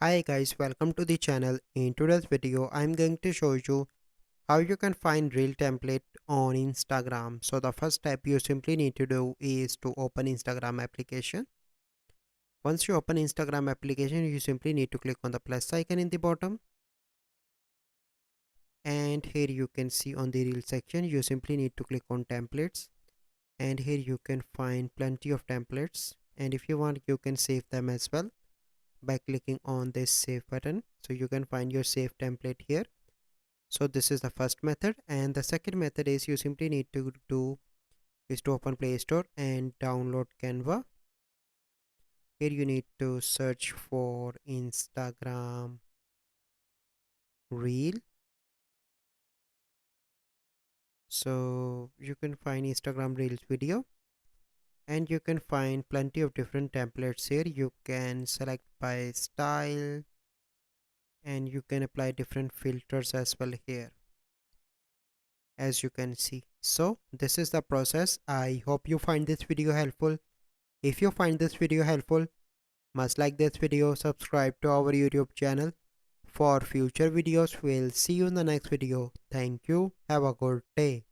Hi guys, welcome to the channel. In today's video, I'm going to show you how you can find reel template on Instagram. So the first step you simply need to do is to open Instagram application. Once you open Instagram application, you simply need to click on the plus icon in the bottom. And here you can see on the reel section, you simply need to click on templates. And here you can find plenty of templates. And if you want, you can save them as well by clicking on this save button. So you can find your save template here. So this is the first method, and the second method is you simply need to do is to open Play Store and download Canva. Here you need to search for Instagram Reel. So you can find Instagram Reels video, and you can find plenty of different templates here. You can select by style, and you can apply different filters as well here, as you can see. So this is the process. I hope you find this video helpful. If you find this video helpful, must like this video, subscribe to our YouTube channel for future videos. We'll see you in the next video. Thank you. Have a good day.